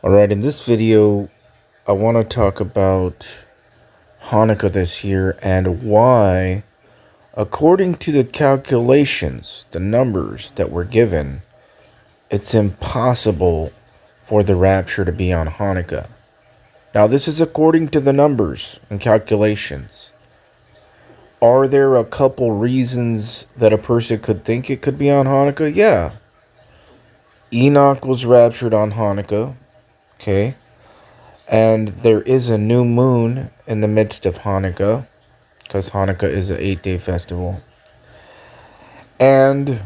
Alright, in this video, I want to talk about Hanukkah this year and why, according to the calculations, the numbers that were given, it's impossible for the rapture to be on Hanukkah. Now, this is according to the numbers and calculations. Are there a couple reasons that a person could think it could be on Hanukkah? Yeah. Enoch was raptured on Hanukkah. Okay. And there is a new moon in the midst of Hanukkah, because Hanukkah is an 8-day festival. And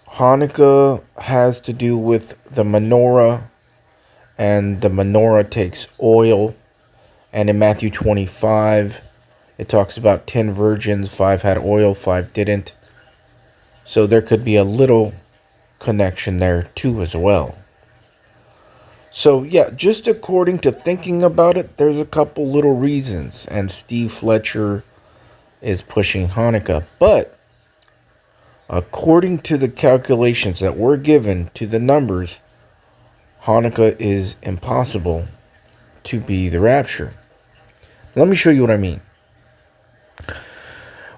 Hanukkah has to do with the menorah, and the menorah takes oil. And in Matthew 25, it talks about 10 virgins, 5 had oil, 5 didn't. So there could be a little connection there too as well. So, yeah, just according to thinking about it, there's a couple little reasons. And Steve Fletcher is pushing Hanukkah. But according to the calculations that were given to the numbers, Hanukkah is impossible to be the rapture. Let me show you what I mean.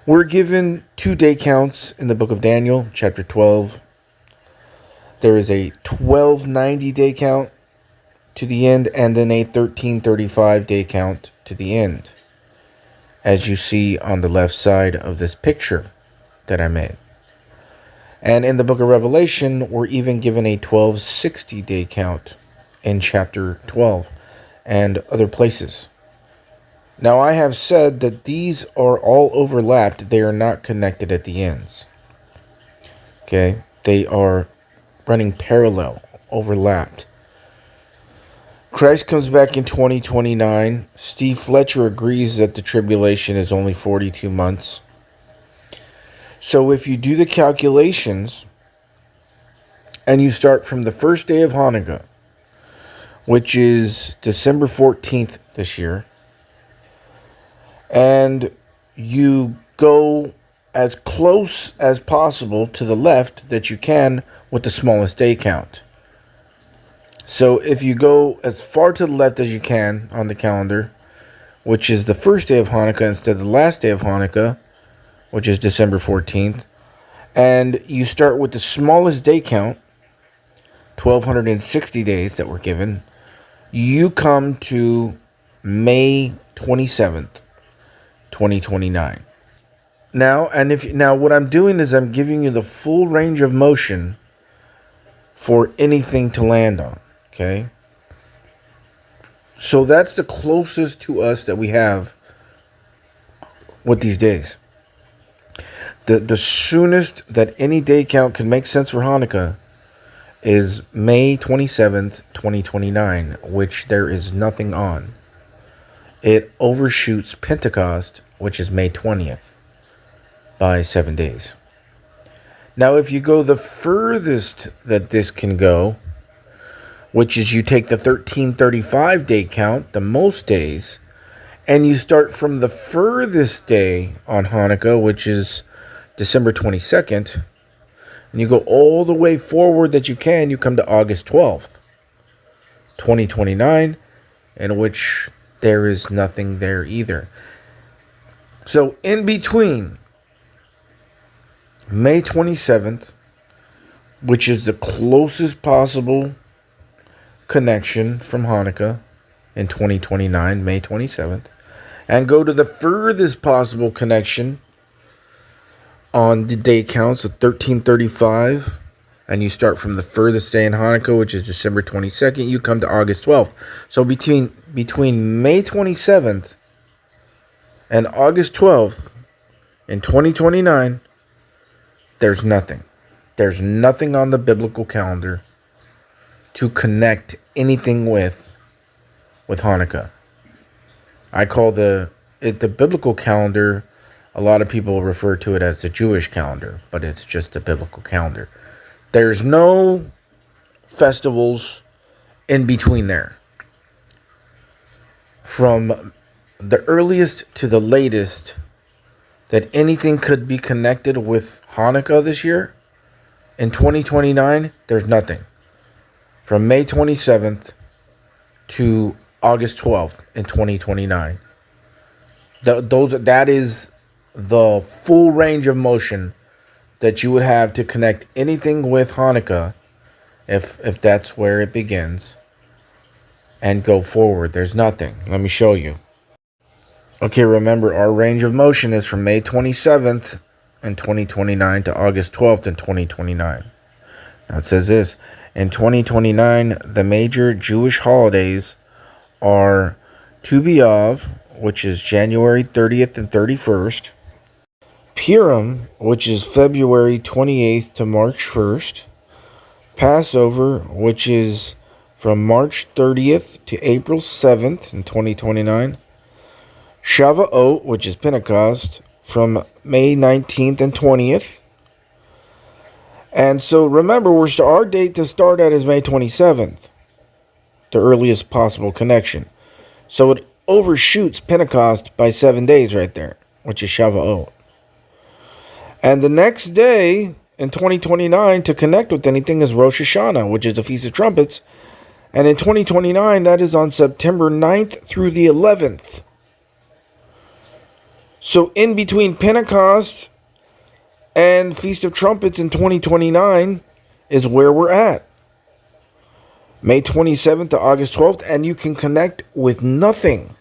We're given 2 day counts in the book of Daniel, chapter 12. There is a 1290 day count to the end, and then a 1335 day count to the end, as you see on the left side of this picture that I made. And in the book of Revelation, we're even given a 1260 day count in chapter 12 and other places. Now, I have said that these are all overlapped. They are not connected at the ends. Okay? They are running parallel, overlapped. Christ comes back in 2029. Steve Fletcher agrees that the tribulation is only 42 months. So if you do the calculations and you start from the first day of Hanukkah, which is December 14th this year, and you go as close as possible to the left that you can with the smallest day count. So if you go as far to the left as you can on the calendar, which is the first day of Hanukkah instead of the last day of Hanukkah, which is December 14th, and you start with the smallest day count, 1260 days that were given, you come to May 27th, 2029. Now what I'm doing is I'm giving you the full range of motion for anything to land on. Okay, so that's the closest to us that we have with these days. The soonest that any day count can make sense for Hanukkah is May 27th, 2029, which there is nothing on. It overshoots Pentecost, which is May 20th, by 7 days. Now, if you go the furthest that this can go, which is you take the 1335 day count, the most days, and you start from the furthest day on Hanukkah, which is December 22nd, and you go all the way forward that you can, you come to August 12th, 2029, in which there is nothing there either. So in between May 27th, which is the closest possible connection from Hanukkah in 2029, May 27th, and go to the furthest possible connection on the day counts of 1335, and you start from the furthest day in Hanukkah, which is December 22nd, you come to August 12th. So between May 27th and August 12th in 2029, there's nothing. There's nothing on the biblical calendar to connect anything with Hanukkah. I call the biblical calendar, a lot of people refer to it as the Jewish calendar, but it's just the biblical calendar. There's no festivals in between there. From the earliest to the latest that anything could be connected with Hanukkah this year, in 2029, there's nothing. From May 27th to August 12th in 2029. That is the full range of motion that you would have to connect anything with Hanukkah, if that's where it begins, and go forward. There's nothing. Let me show you. Okay, remember, our range of motion is from May 27th in 2029 to August 12th in 2029. Now it says this: in 2029, the major Jewish holidays are Tu B'Av, which is January 30th and 31st, Purim, which is February 28th to March 1st, Passover, which is from March 30th to April 7th in 2029, Shavuot, which is Pentecost, from May 19th and 20th. And so remember, our date to start at is May 27th, the earliest possible connection. So it overshoots Pentecost by 7 days right there, which is Shavuot. And the next day in 2029 to connect with anything is Rosh Hashanah, which is the Feast of Trumpets. And in 2029, that is on September 9th through the 11th. So in between Pentecost and Feast of Trumpets in 2029 is where we're at. May 27th to August 12th, and you can connect with nothing.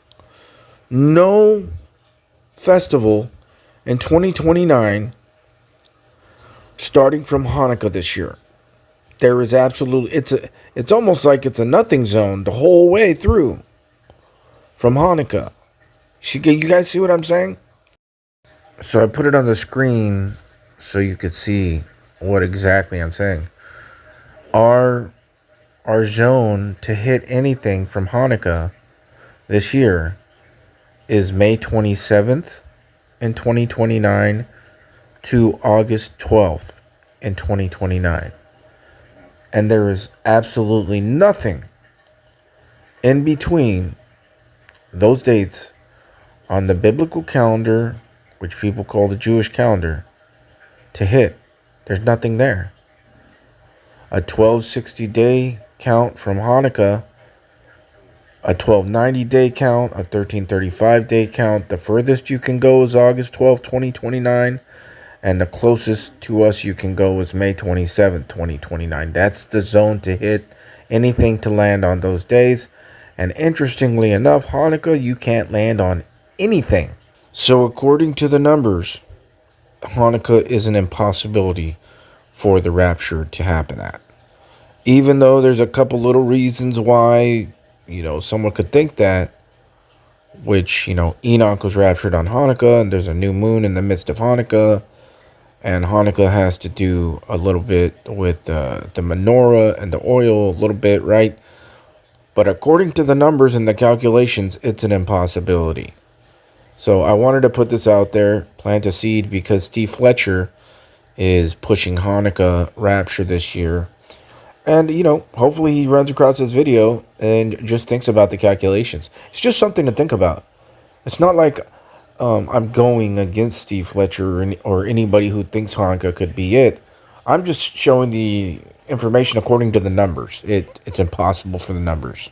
No festival in 2029 starting from Hanukkah this year. There is absolutely, it's almost like it's a nothing zone the whole way through from Hanukkah. You guys see what I'm saying? So I put it on the screen so you could see what exactly I'm saying. Our zone to hit anything from Hanukkah this year is May 27th in 2029 to August 12th in 2029. And there is absolutely nothing in between those dates on the biblical calendar, which people call the Jewish calendar, to hit. There's nothing there. A 1260-day count from Hanukkah, a 1290-day count, a 1335-day count. The furthest you can go is August 12th, 2029. And the closest to us you can go is May 27th, 2029. That's the zone to hit anything to land on those days. And interestingly enough, Hanukkah, you can't land on anything. So according to the numbers, Hanukkah is an impossibility for the rapture to happen at. Even though there's a couple little reasons why, someone could think that, which, Enoch was raptured on Hanukkah, and there's a new moon in the midst of Hanukkah. And Hanukkah has to do a little bit with the menorah and the oil, a little bit, right? But according to the numbers and the calculations, it's an impossibility. So I wanted to put this out there, plant a seed, because Steve Fletcher is pushing Hanukkah Rapture this year. And, hopefully he runs across this video and just thinks about the calculations. It's just something to think about. It's not like I'm going against Steve Fletcher or anybody who thinks Hanukkah could be it. I'm just showing the information according to the numbers. It's impossible for the numbers.